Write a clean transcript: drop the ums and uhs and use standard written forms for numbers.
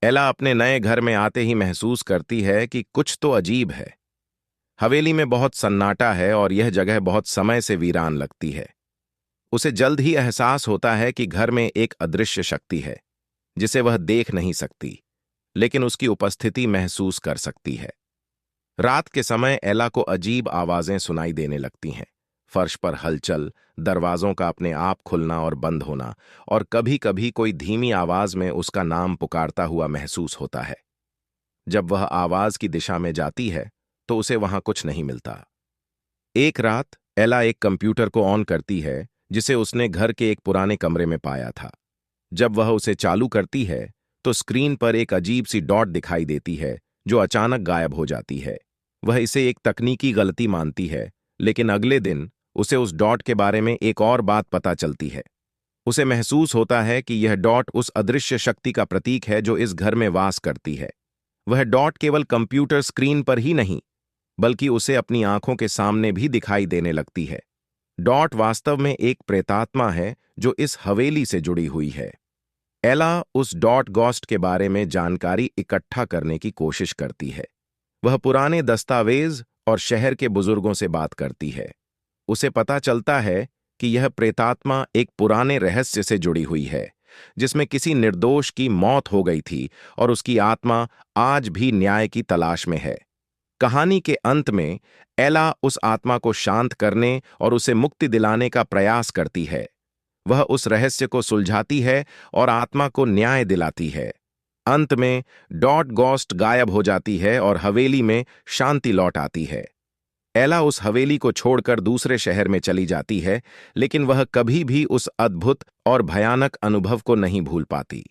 एला अपने नए घर में आते ही महसूस करती है कि कुछ तो अजीब है। हवेली में बहुत सन्नाटा है और यह जगह बहुत समय से वीरान लगती है। उसे जल्द ही एहसास होता है कि घर में एक अदृश्य शक्ति है जिसे वह देख नहीं सकती, लेकिन उसकी उपस्थिति महसूस कर सकती है। रात के समय एला को अजीब आवाजें सुनाई देने लगती हैं। फर्श पर हलचल, दरवाजों का अपने आप खुलना और बंद होना, और कभी कभी कोई धीमी आवाज में उसका नाम पुकारता हुआ महसूस होता है। जब वह आवाज की दिशा में जाती है तो उसे वहां कुछ नहीं मिलता। एक रात एला एक कंप्यूटर को ऑन करती है जिसे उसने घर के एक पुराने कमरे में पाया था। जब वह उसे चालू करती है तो स्क्रीन पर एक अजीब सी डॉट दिखाई देती है जो अचानक गायब हो जाती है। वह इसे एक तकनीकी गलती मानती है, लेकिन अगले दिन उसे उस डॉट के बारे में एक और बात पता चलती है। उसे महसूस होता है कि यह डॉट उस अदृश्य शक्ति का प्रतीक है जो इस घर में वास करती है। वह डॉट केवल कंप्यूटर स्क्रीन पर ही नहीं, बल्कि उसे अपनी आंखों के सामने भी दिखाई देने लगती है। डॉट वास्तव में एक प्रेतात्मा है जो इस हवेली से जुड़ी हुई है। एला उस डॉट गॉस्ट के बारे में जानकारी इकट्ठा करने की कोशिश करती है। वह पुराने दस्तावेज और शहर के बुजुर्गों से बात करती है। उसे पता चलता है कि यह प्रेतात्मा एक पुराने रहस्य से जुड़ी हुई है, जिसमें किसी निर्दोष की मौत हो गई थी और उसकी आत्मा आज भी न्याय की तलाश में है। कहानी के अंत में एला उस आत्मा को शांत करने और उसे मुक्ति दिलाने का प्रयास करती है। वह उस रहस्य को सुलझाती है और आत्मा को न्याय दिलाती है। अंत में डॉट गॉस्ट गायब हो जाती है और हवेली में शांति लौट आती है। एला उस हवेली को छोड़कर दूसरे शहर में चली जाती है, लेकिन वह कभी भी उस अद्भुत और भयानक अनुभव को नहीं भूल पाती।